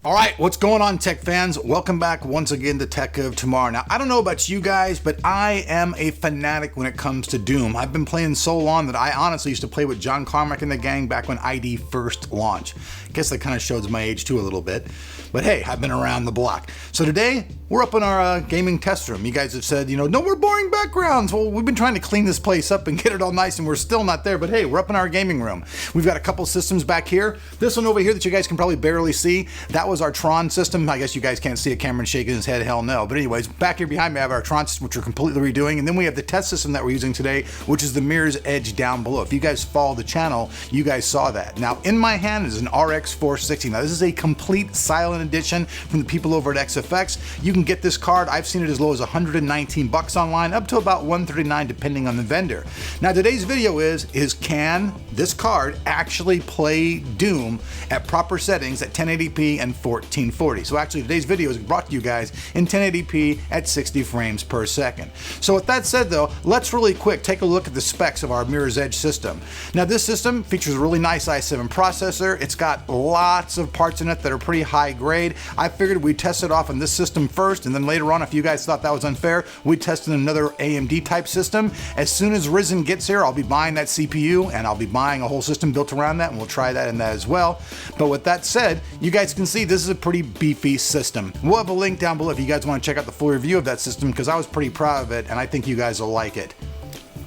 All right, what's going on, tech fans? Welcome back once again to Tech of Tomorrow. Now, I don't know about you guys, but I am a fanatic when it comes to Doom. I've been playing so long that I honestly used to play with John Carmack and the gang back when ID first launched. Guess that kind of shows my age too a little bit. But hey, I've been around the block. So today, we're up in our gaming test room. You guys have said, no more boring backgrounds. Well, we've been trying to clean this place up and get it all nice, and we're still not there. But hey, we're up in our gaming room. We've got a couple systems back here. This one over here that you guys can probably barely see, that was our Tron system. I guess you guys can't see it. Cameron shaking his head, hell no. But anyways, back here behind me, I have our Tron system, which we're completely redoing. And then we have the test system that we're using today, which is the Mirror's Edge down below. If you guys follow the channel, you guys saw that. Now, in my hand is an RX 460. Now, this is a complete silent edition from the people over at XFX. You can get this card. I've seen it as low as 119 bucks online, up to about 139 depending on the vendor. Now, today's video is can this card actually play Doom at proper settings at 1080p and 1440? So actually, today's video is brought to you guys in 1080p at 60 frames per second. So with that said though, let's really quick take a look at the specs of our Mirror's Edge system. Now, this system features a really nice i7 processor. It's got lots of parts in it that are pretty high grade. I figured we'd test it off on this system first, and then later on, if you guys thought that was unfair, we'd test in another AMD type system. As soon as Ryzen gets here, I'll be buying that CPU, and I'll be buying a whole system built around that, and we'll try that and that as well. But with that said, you guys can see this is a pretty beefy system. We'll have a link down below if you guys want to check out the full review of that system, because I was pretty proud of it, and I think you guys will like it.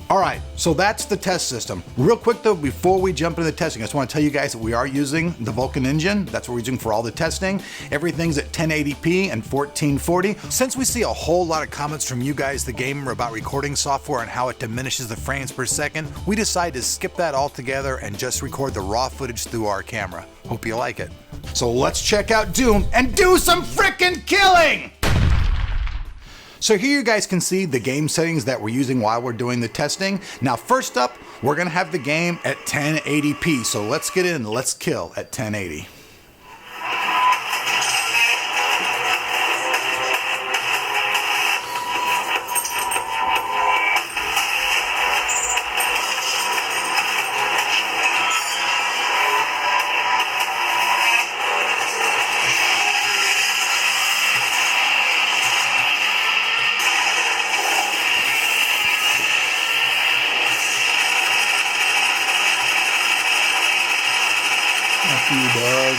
All right, so that's the test system. Real quick though, before we jump into the testing, I just want to tell you guys that we are using the Vulkan engine. That's what we're using for all the testing. Everything's at 1080p and 1440. Since we see a whole lot of comments from you guys, the gamer, about recording software and how it diminishes the frames per second, we decided to skip that altogether and just record the raw footage through our camera. Hope you like it. So let's check out Doom and do some frickin' killing! So here you guys can see the game settings that we're using while we're doing the testing. Now, first up, we're gonna have the game at 1080p. So let's get in, let's kill at 1080. F you, dog.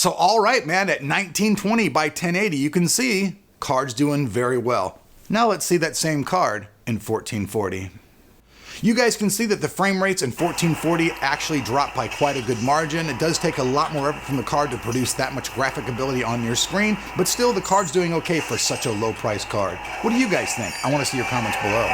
So all right, man, at 1920 by 1080, you can see card's doing very well. Now let's see that same card in 1440. You guys can see that the frame rates in 1440 actually drop by quite a good margin. It does take a lot more effort from the card to produce that much graphic ability on your screen, but still the card's doing okay for such a low price card. What do you guys think? I want to see your comments below.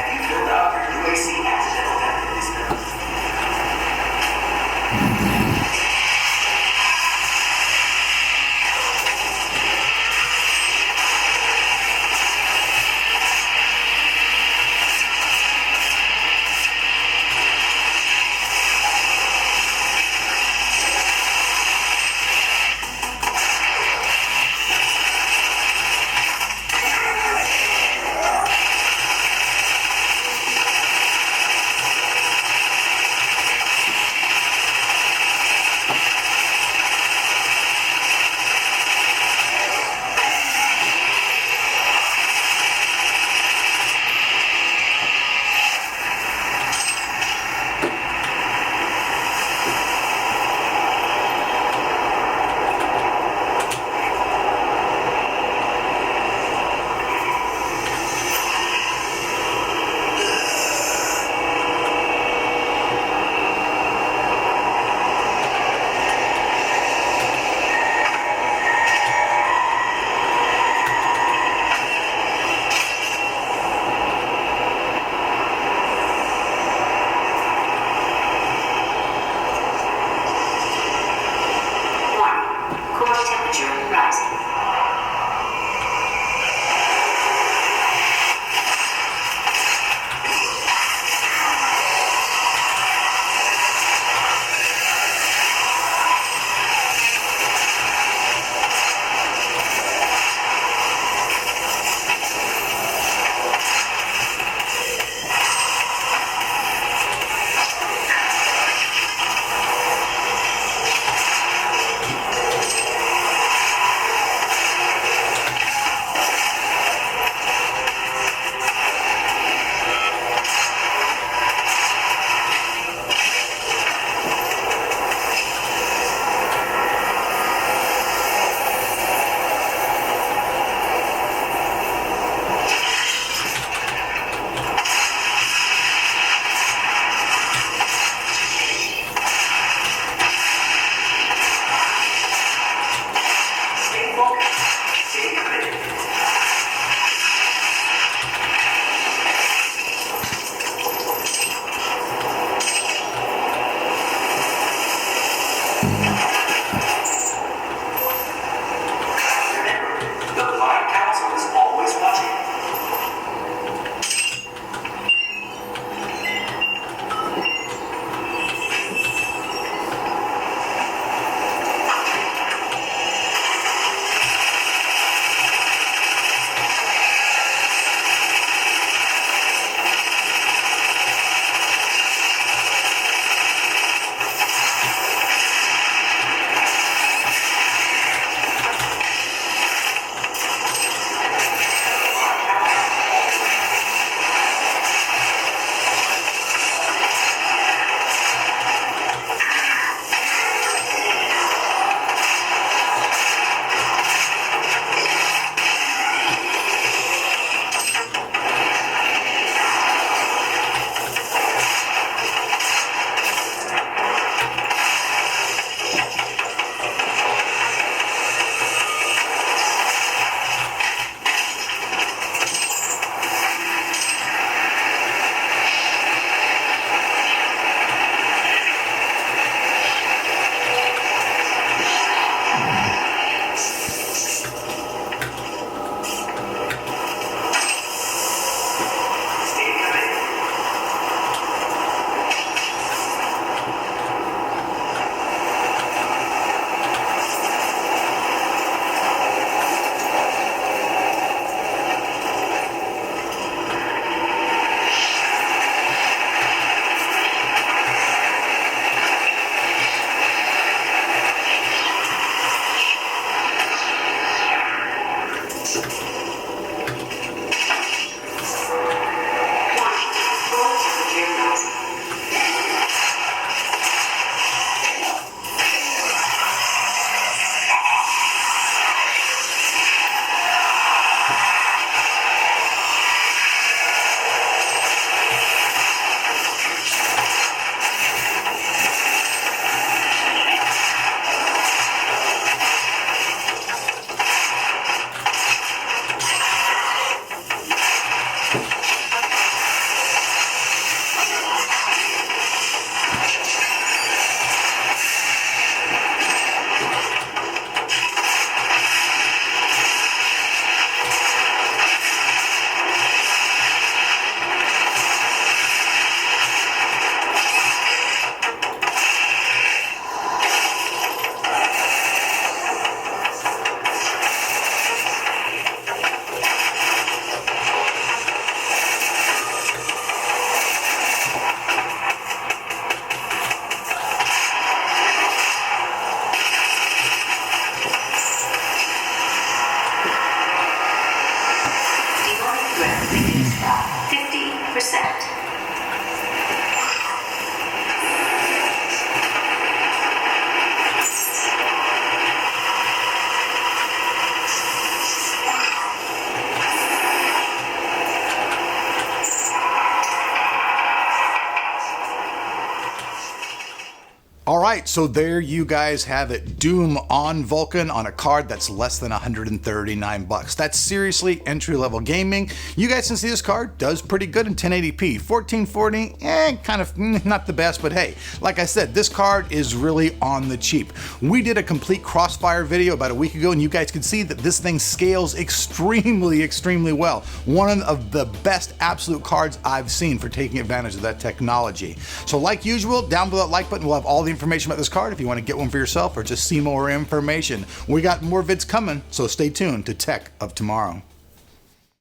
All right, so there you guys have it. Doom on Vulkan on a card that's less than 139 bucks. That's seriously entry-level gaming. You guys can see this card does pretty good in 1080p. 1440, kind of not the best, but hey, like I said, this card is really on the cheap. We did a complete Crossfire video about a week ago, and you guys can see that this thing scales extremely well. One of the best absolute cards I've seen for taking advantage of that technology. So like usual, down below that like button, we'll have all the information about this card if you want to get one for yourself or just see more information. We got more vids coming, so stay tuned to Tech of Tomorrow.